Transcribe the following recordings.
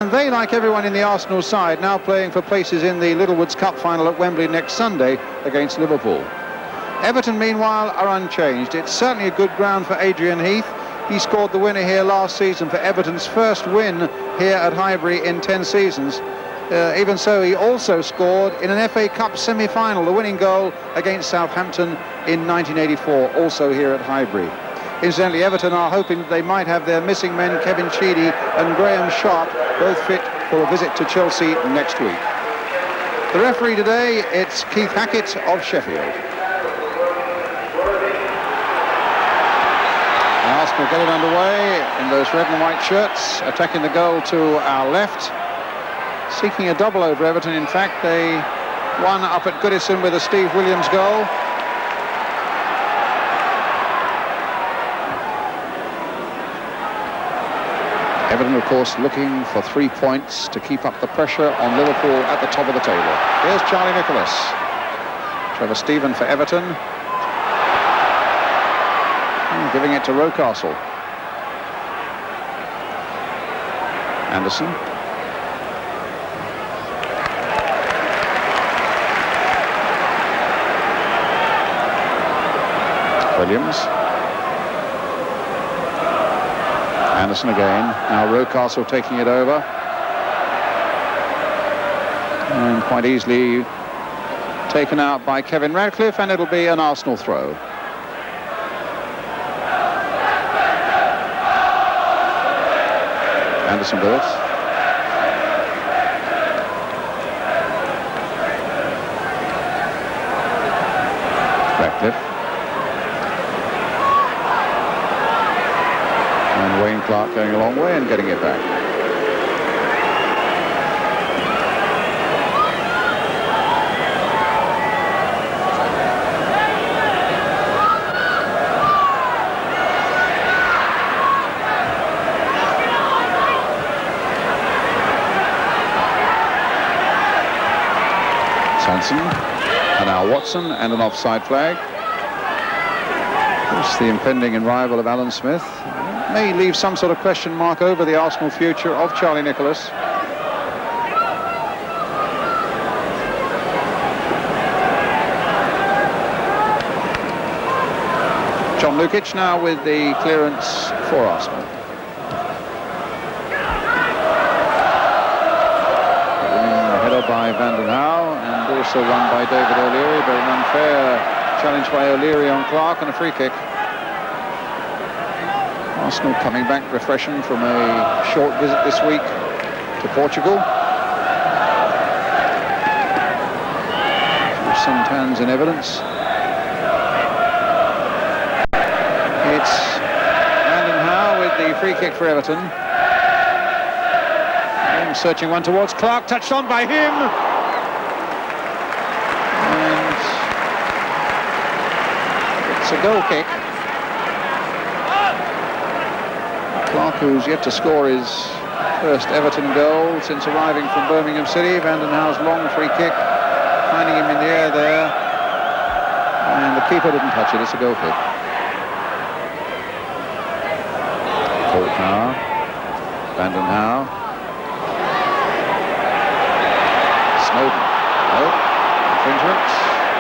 And they, like everyone in the Arsenal side, now playing for places in the Littlewoods Cup final at Wembley next Sunday against Liverpool. Everton, meanwhile, are unchanged. It's certainly a good ground for Adrian Heath. He scored the winner here last season for Everton's first win here at Highbury in 10 seasons. Even so, he also scored in an FA Cup semi-final, the winning goal against Southampton in 1984, also here at Highbury. Incidentally, Everton are hoping that they might have their missing men, Kevin Sheedy and Graham Sharp, both fit for a visit to Chelsea next week. The referee today, it's Keith Hackett of Sheffield. Arsenal get it underway in those red and white shirts, attacking the goal to our left. Seeking a double over Everton, in fact. They won up at Goodison with a Steve Williams goal. Everton, of course, looking for 3 points to keep up the pressure on Liverpool at the top of the table. Here's Charlie Nicholas. Trevor Stephen for Everton. Giving it to Rocastle. Anderson. Williams. Anderson again. Now Rocastle taking it over. And quite easily taken out by Kevin Radcliffe, and it'll be an Arsenal throw. Anderson with it. Radcliffe. And Wayne Clark going a long way and getting it back. Sanson, and now Watson, and an offside flag. It's the impending arrival of Alan Smith. It may leave some sort of question mark over the Arsenal future of Charlie Nicholas. John Lukic now with the clearance for Arsenal. By Van den Houw, and also won by David O'Leary, but an unfair challenge by O'Leary on Clark, and a free kick. Arsenal coming back refreshing from a short visit this week to Portugal. Suntans in evidence. It's Van den Houw with the free kick for Everton. Searching one towards Clark, touched on by him. And it's a goal kick. Clark, who's yet to score his first Everton goal since arriving from Birmingham City. Van den Houw's long free kick, finding him in the air there. And the keeper didn't touch it, it's a goal kick. Now, Van den Houw. No, infringement.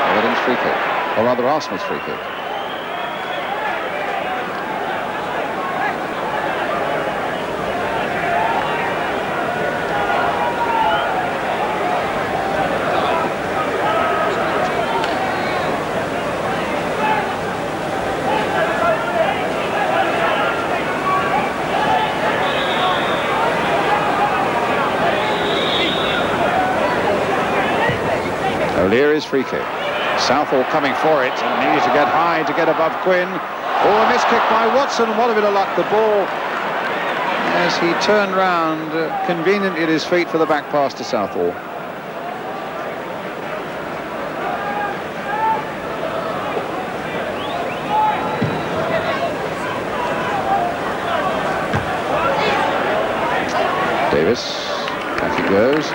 Everton's free kick, or rather Arsenal's free kick. O'Leary's free kick. Southall coming for it and needs to get high to get above Quinn. Oh, a missed kick by Watson. What a bit of luck. The ball, as he turned round, conveniently at his feet for the back pass to Southall. Davis, back he goes.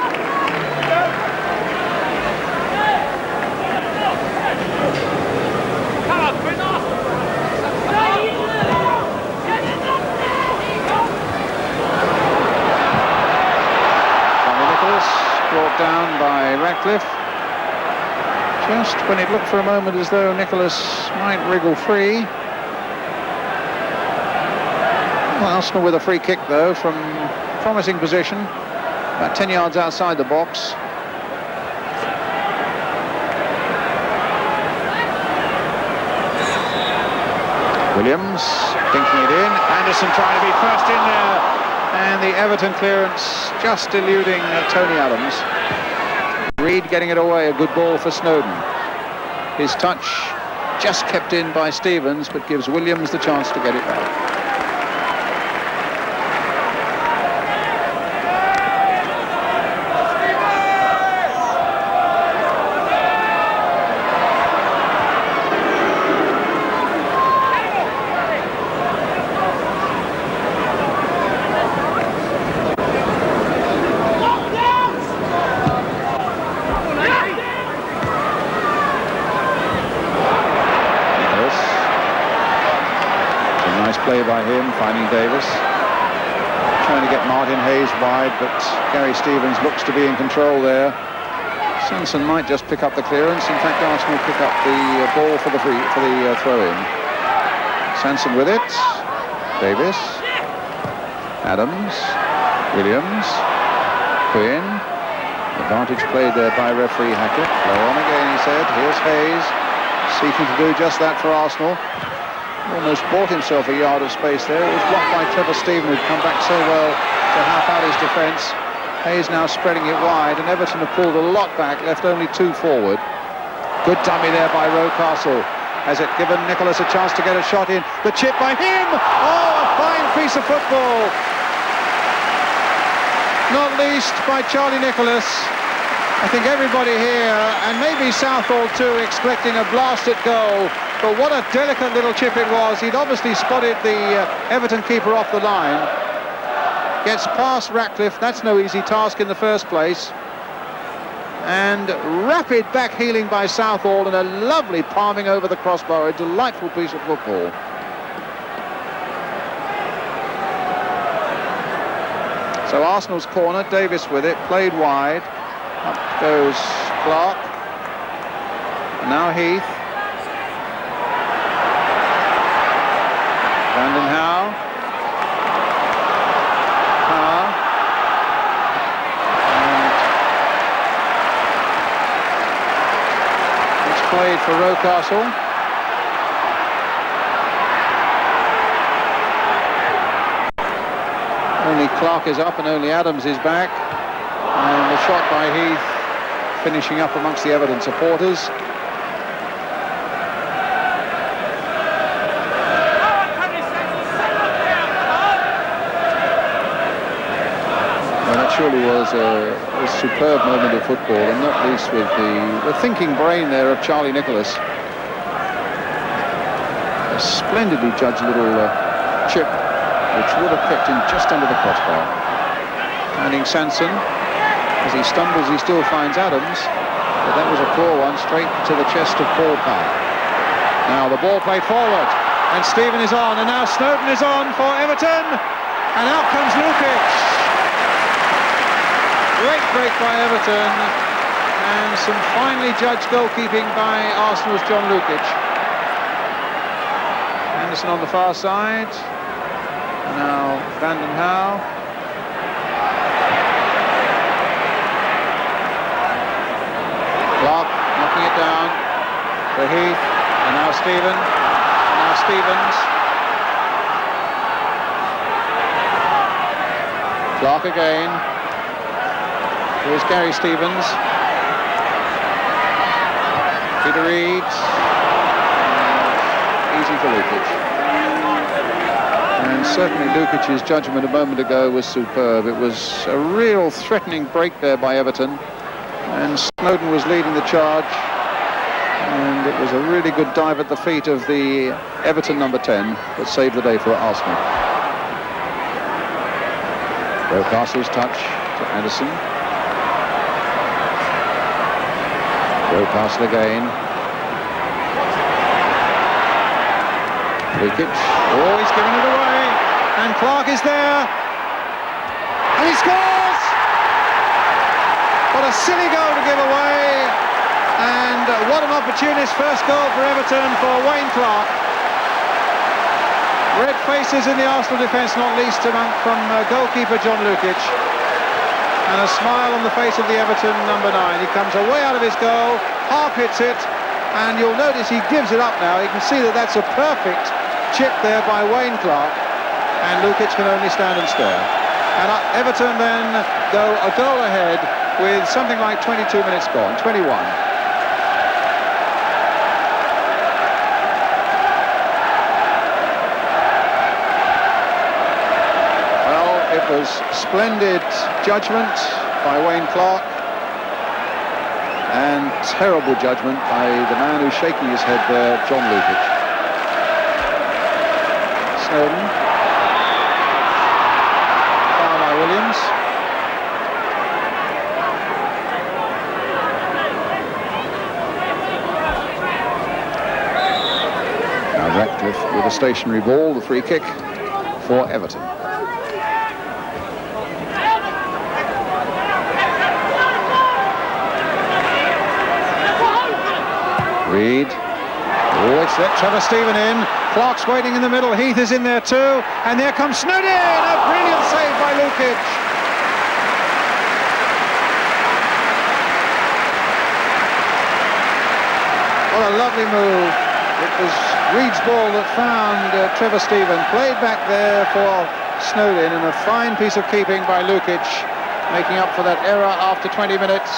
brought down by Ratcliffe. Just when it looked for a moment as though Nicholas might wriggle free. Well, Arsenal with a free kick, though, from promising position, about 10 yards outside the box. Williams dinking it in. Anderson trying to be first in there. And the Everton clearance just eluding Tony Adams. Reed getting it away, a good ball for Snowden. His touch just kept in by Stevens, but gives Williams the chance to get it back. Play by him, finding Davis, trying to get Martin Hayes wide, but Gary Stevens looks to be in control there. Sanson might just pick up the clearance. In fact, Arsenal pick up the ball for the throw-in. Sanson with it. Davis, Adams, Williams, Quinn. Advantage played there by referee Hackett. Play on again, he said. Here's Hayes, seeking to do just that for Arsenal. Almost bought himself a yard of space there. It was blocked by clever Stephen, who'd come back so well to half out his defence. Hayes now spreading it wide, and Everton have pulled a lot back, left only two forward. Good dummy there by Rocastle. Has it given Nicholas a chance to get a shot in? The chip by him! Oh, a fine piece of football! Not least by Charlie Nicholas. I think everybody here, and maybe Southall too, expecting a blasted goal. But what a delicate little chip it was. He'd obviously spotted the Everton keeper off the line. Gets past Ratcliffe. That's no easy task in the first place. And rapid back heeling by Southall and a lovely palming over the crossbar. A delightful piece of football. So Arsenal's corner, Davis with it, played wide. Up goes Clark. Now Heath. Brandon Howe. And it's played for Rocastle. Only Clark is up and only Adams is back. And the shot by Heath finishing up amongst the Everton supporters. Well, that surely was a superb moment of football, and not least with the thinking brain there of Charlie Nicholas. A splendidly judged little chip, which would have kept him just under the crossbar. Finding Sanson. As he stumbles, he still finds Adams, but that was a poor one, straight to the chest of Paul Powell. Now the ball played forward, and Stephen is on, and now Snowden is on for Everton, and out comes Lukic. Great break by Everton, and some finely judged goalkeeping by Arsenal's John Lukic. Anderson on the far side, and now Brandon Howe. Clark knocking it down for Heath, and now Stephen, and now Stevens. Clark again. Here's Gary Stevens. Peter Reed. Easy for Lukic. And certainly Lukic's judgment a moment ago was superb. It was a real threatening break there by Everton. And Snowden was leading the charge, and it was a really good dive at the feet of the Everton number 10 that saved the day for Arsenal. Rocastle's touch to Anderson. Rocastle again. Lukic. Oh, he's given it away, and Clark is there, and he scores! What a A silly goal to give away, and what an opportunist first goal for Everton for Wayne Clark. Red faces in the Arsenal defence, not least from goalkeeper John Lukic, and a smile on the face of the Everton number 9. He comes away out of his goal, half hits it, and you'll notice he gives it up now. You can see that that's a perfect chip there by Wayne Clark, and Lukic can only stand and stare. And Everton then go a goal ahead with something like 22 minutes gone, 21. It was splendid judgment by Wayne Clark and terrible judgment by the man who's shaking his head there, John Lukic. Snowden. Foul by Williams. Now Ratcliffe with a stationary ball, the free kick for Everton. Reed. Oh, it's let Trevor Stephen in. Clark's waiting in the middle. Heath is in there too. And there comes Snowden. A brilliant save by Lukic. What a lovely move. It was Reed's ball that found Trevor Stephen. Played back there for Snowden, and a fine piece of keeping by Lukic, making up for that error after 20 minutes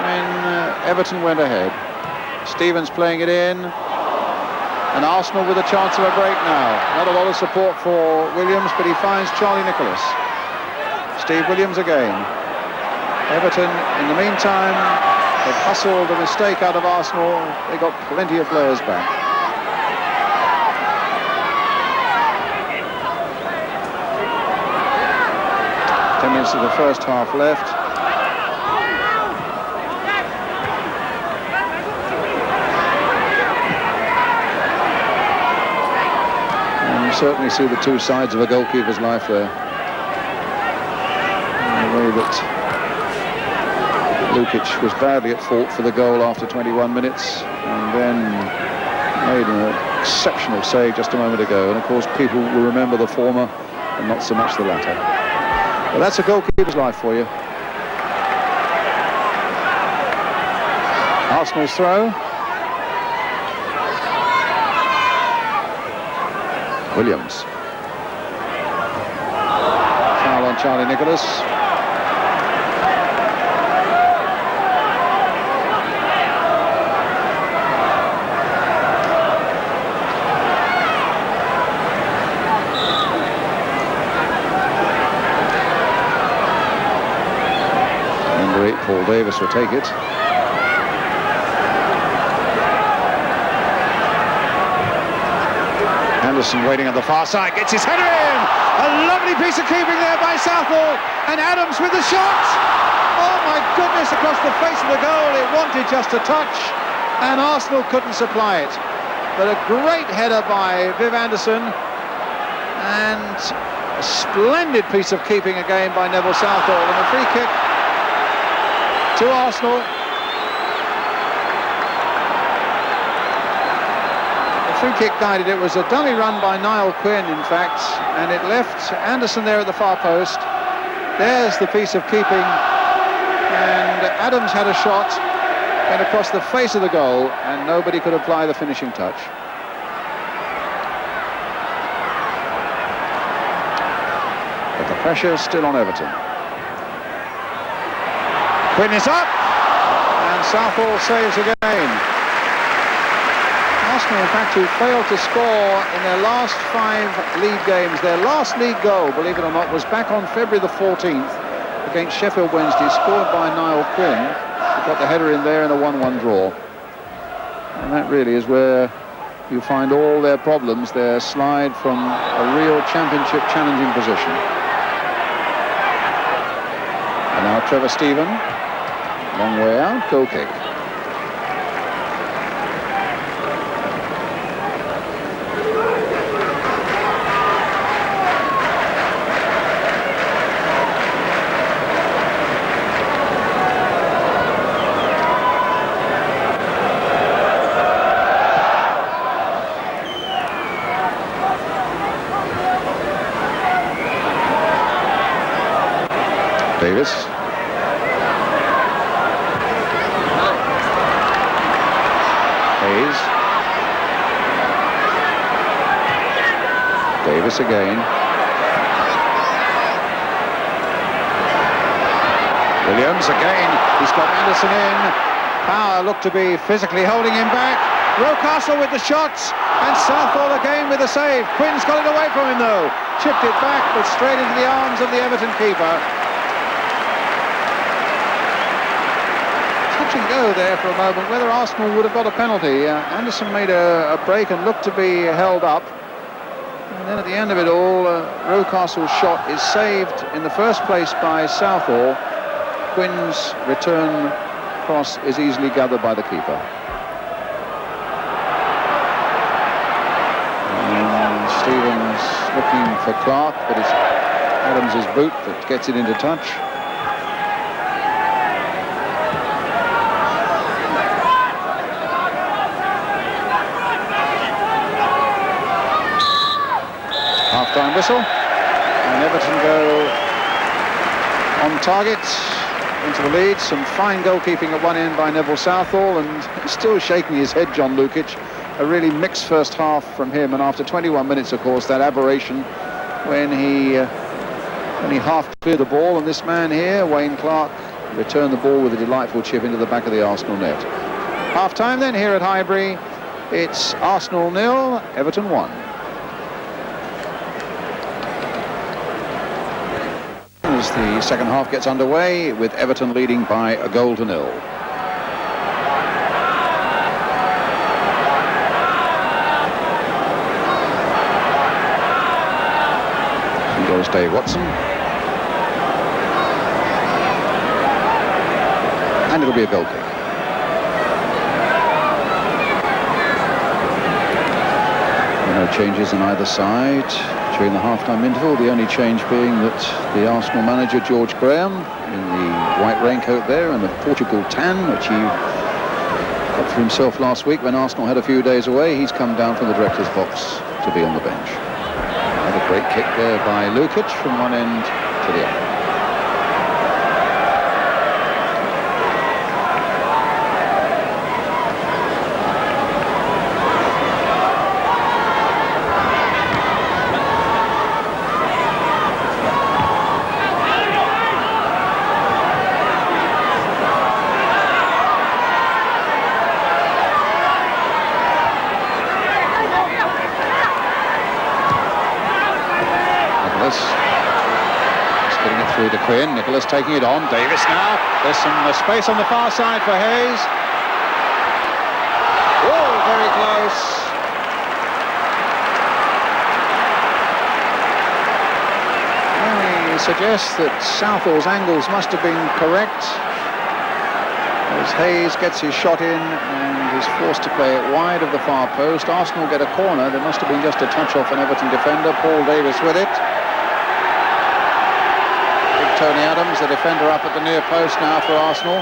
when Everton went ahead. Stevens playing it in, and Arsenal with a chance of a break now. Not a lot of support for Williams, but he finds Charlie Nicholas. Steve Williams again. Everton, in the meantime, have hustled a mistake out of Arsenal. They got plenty of players back. Ten minutes of the first half left. Certainly see the two sides of a goalkeeper's life there. The way that Lukic was badly at fault for the goal after 21 minutes, and then made an exceptional save just a moment ago. And of course people will remember the former and not so much the latter. But that's a goalkeeper's life for you. Arsenal's throw. Williams. Foul on Charlie Nicholas. Number 8, Paul Davis, will take it. Anderson waiting on the far side, gets his header in! A lovely piece of keeping there by Southall, and Adams with the shot! Oh my goodness, across the face of the goal. It wanted just a touch, and Arsenal couldn't supply it. But a great header by Viv Anderson, and a splendid piece of keeping again by Neville Southall, and a free kick to Arsenal. Free kick guided. It was a dummy run by Niall Quinn, in fact, and it left Anderson there at the far post. There's the piece of keeping, and Adams had a shot, went across the face of the goal, and nobody could apply the finishing touch. But the pressure is still on Everton. Quinn is up, and Southall saves again. Arsenal, in fact, who failed to score in their last 5 league games. Their last league goal, believe it or not, was back on February the 14th against Sheffield Wednesday, scored by Niall Quinn, who got the header in there in a 1-1 draw. And that really is where you find all their problems, their slide from a real championship challenging position. And now Trevor Stephen, long way out, goal kick. Davis. Hayes. Davis again. Williams again. He's got Anderson in. Power looked to be physically holding him back. Rocastle with the shots, and Southall again with the save. Quinn's got it away from him though. Chipped it back, but straight into the arms of the Everton keeper. Touch and go there for a moment, whether Arsenal would have got a penalty. Anderson made a break and looked to be held up. And then at the end of it all, Rocastle's shot is saved in the first place by Southall. Quinn's return cross is easily gathered by the keeper. And Stevens looking for Clark, but it's Adams' boot that gets it into touch. Half-time whistle, and Everton go on target into the lead. Some fine goalkeeping at one end by Neville Southall, and still shaking his head, John Lukic. A really mixed first half from him, and after 21 minutes, of course, that aberration when he half cleared the ball, and this man here, Wayne Clark, returned the ball with a delightful chip into the back of the Arsenal net. Half-time then here at Highbury. It's Arsenal 0, Everton 1. As the second half gets underway, with Everton leading by a goal to 0. And goes Dave Watson. And it'll be a goal kick. No changes on either side during the half-time interval, the only change being that the Arsenal manager, George Graham, in the white raincoat there and the Portugal tan, which he got for himself last week when Arsenal had a few days away, he's come down from the director's box to be on the bench. Another great kick there by Lukic from one end to the other. To Quinn, Nicholas taking it on, Davis now, there's some space on the far side for Hayes. Oh, very close. I suggest that Southall's angles must have been correct, as Hayes gets his shot in and is forced to play it wide of the far post. Arsenal get a corner. There must have been just a touch off an Everton defender. Paul Davis with it. Tony Adams, the defender, up at the near post now for Arsenal.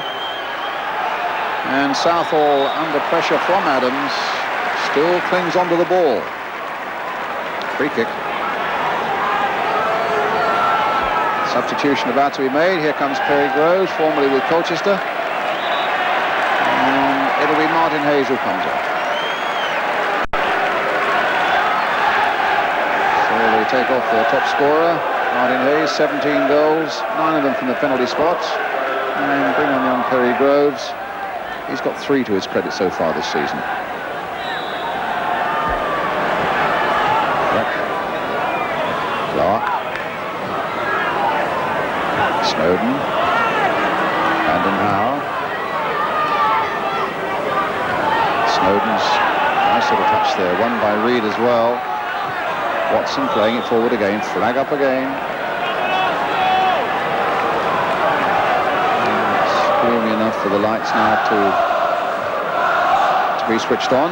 And Southall, under pressure from Adams, still clings onto the ball. Free kick. Substitution about to be made. Here comes Perry Groves, formerly with Colchester. And it'll be Martin Hayes who comes off. So they take off their top scorer, Martin Hayes, 17 goals, 9 of them from the penalty spots, and bring on young Perry Groves. He's got 3 to his credit so far this season. Clark, Snowden, Brandon Howe. Snowden's nice little touch there, won by Reed as well. Watson playing it forward again, flag up again. It's gloomy enough for the lights now to be switched on.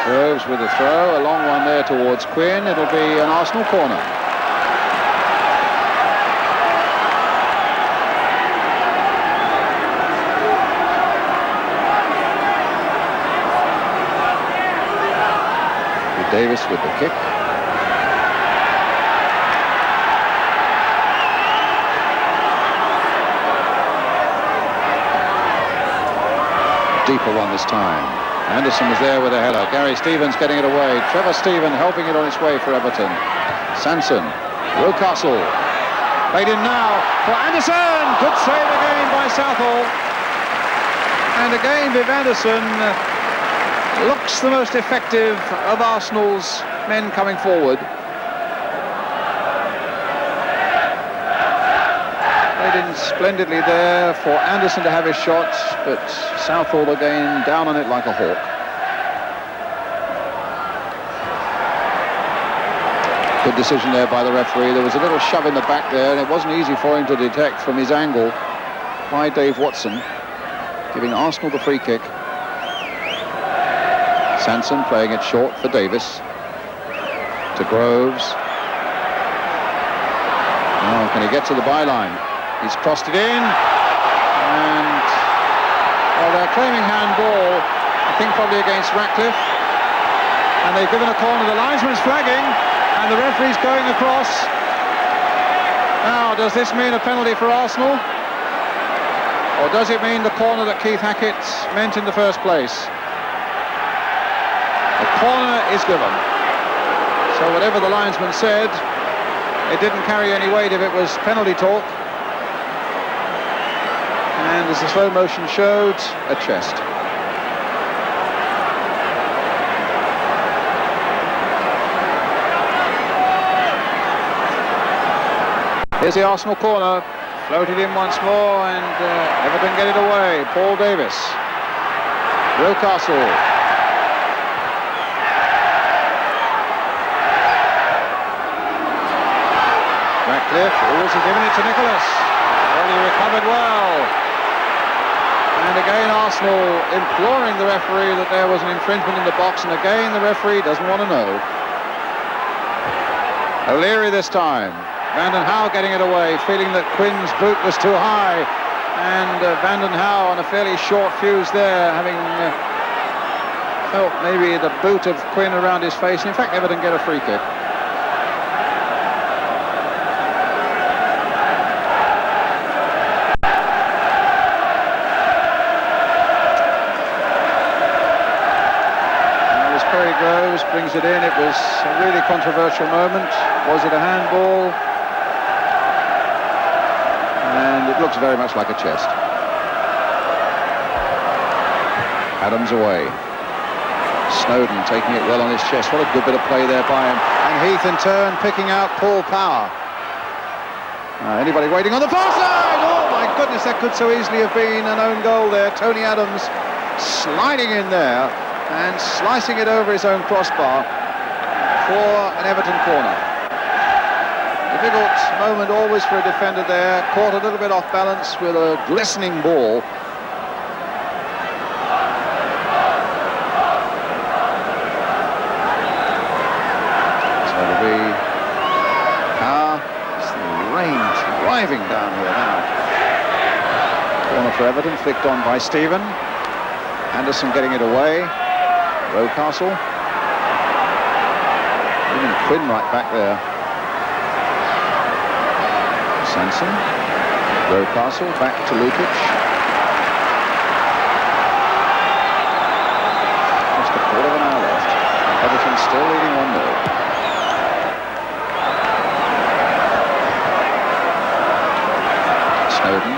Groves with the throw, a long one there towards Quinn. It'll be an Arsenal corner. Davis with the kick. Deeper one this time. Anderson was there with a header. Gary Stevens getting it away. Trevor Stephen helping it on its way for Everton. Sanson. Rocastle. Played in now for Anderson. Good save again by Southall. And again Viv Anderson looks the most effective of Arsenal's men coming forward. Played in splendidly there for Anderson to have his shot, but Southall again down on it like a hawk. Good decision there by the referee. There was a little shove in the back there, and it wasn't easy for him to detect from his angle by Dave Watson, giving Arsenal the free kick. Sanson playing it short for Davis. To Groves. Oh, can he get to the byline? He's crossed it in. And well, they're claiming handball, I think probably against Ratcliffe. And they've given a corner. The linesman's flagging, and the referee's going across. Now, does this mean a penalty for Arsenal? Or does it mean the corner that Keith Hackett meant in the first place? The corner is given. So whatever the linesman said, it didn't carry any weight if it was penalty talk. And as the slow motion showed, a chest. Here's the Arsenal corner. Floated in once more, and Everton get it away. Paul Davis. Rocastle. Ratcliffe, also giving it to Nicholas. Well, he recovered well. And again Arsenal imploring the referee that there was an infringement in the box, and again the referee doesn't want to know. O'Leary this time. Vanden Hauwe getting it away, feeling that Quinn's boot was too high. And Vanden Hauwe on a fairly short fuse there, having felt maybe the boot of Quinn around his face. And in fact, Everton get a free kick. Groves brings it in. It was a really controversial moment. Was it a handball? And it looks very much like a chest. Adams away. Snowden taking it well on his chest. What a good bit of play there by him. And Heath in turn picking out Paul Power. Anybody waiting on the far side? Oh my goodness, that could so easily have been an own goal there. Tony Adams sliding in there and slicing it over his own crossbar for an Everton corner. Difficult moment always for a defender there, caught a little bit off balance with a glistening ball. So it'll be it's the rain driving down here now. Corner for Everton, flicked on by Stephen. Anderson getting it away. Rocastle. Even Quinn right back there. Sanson. Rocastle back to Lukic. Just a quarter of an hour left. Everton still leading 1-0. Snowden.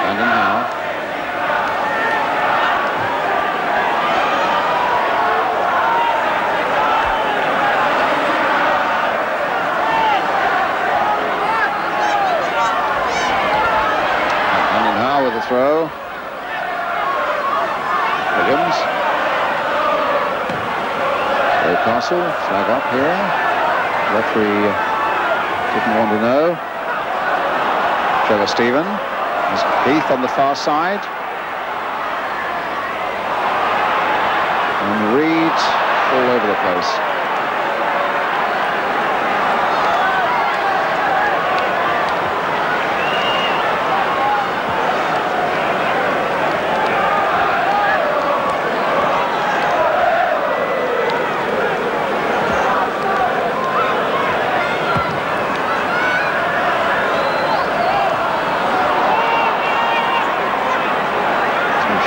Vanden Hauwe. Throw. Williams. Rocastle, flag up here. Referee didn't want to know. Trevor Stephen. There's Heath on the far side. all over the place.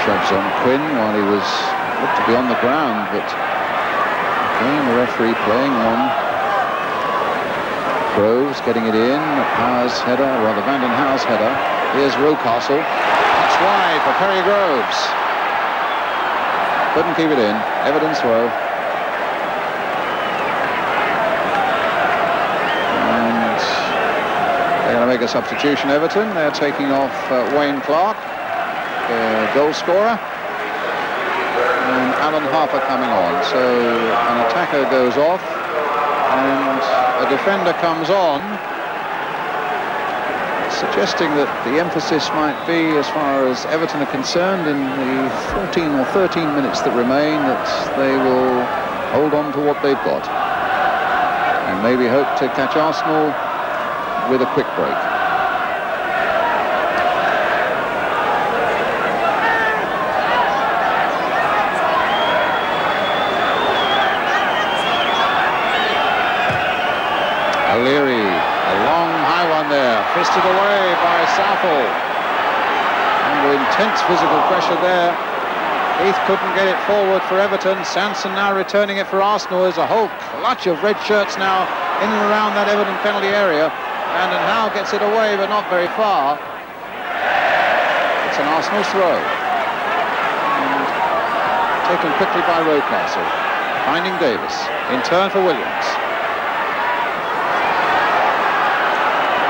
Shoves on Quinn while he was looked to be on the ground, but again the referee playing on Groves, getting it in. Power's header, rather Vanden Hau's header. Here's Rocastle. That's wide for Perry Groves. Couldn't keep it in. Everton's throw. And they're going to make a substitution, Everton. They're taking off Wayne Clark, goal scorer, and Alan Harper coming on. So an attacker goes off and a defender comes on, suggesting that the emphasis might be, as far as Everton are concerned, in the 14 or 13 minutes that remain, that they will hold on to what they've got and maybe hope to catch Arsenal with a quick break. O'Leary, a long high one there, fisted away by Southall. Under intense physical pressure there. Heath couldn't get it forward for Everton. Sanson now returning it for Arsenal. There's a whole clutch of red shirts now in and around that Everton penalty area. And Howe gets it away, but not very far. It's an Arsenal throw. And taken quickly by Rocastle. Finding Davis. In turn for Williams.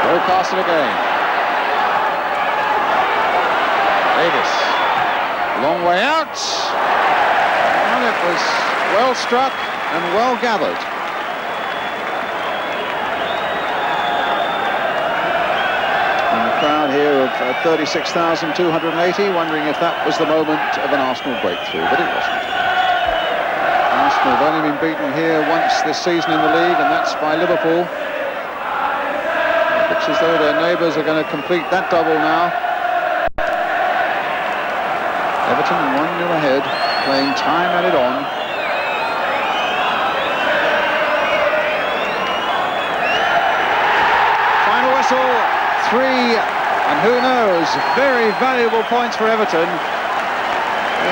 Rocastle again. Davis. Long way out. And it was well struck and well gathered. And the crowd here of 36,280 wondering if that was the moment of an Arsenal breakthrough, but it wasn't. Arsenal have only been beaten here once this season in the league, and that's by Liverpool. Looks as though their neighbours are going to complete that double now. Everton 1-0 ahead, playing time added on. Final whistle, 3, and who knows, very valuable points for Everton.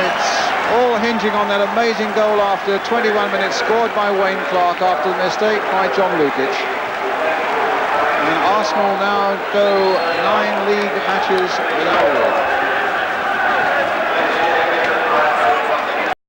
It's all hinging on that amazing goal after 21 minutes scored by Wayne Clark after the mistake by John Lukic. And Arsenal now go 9 league matches without a win.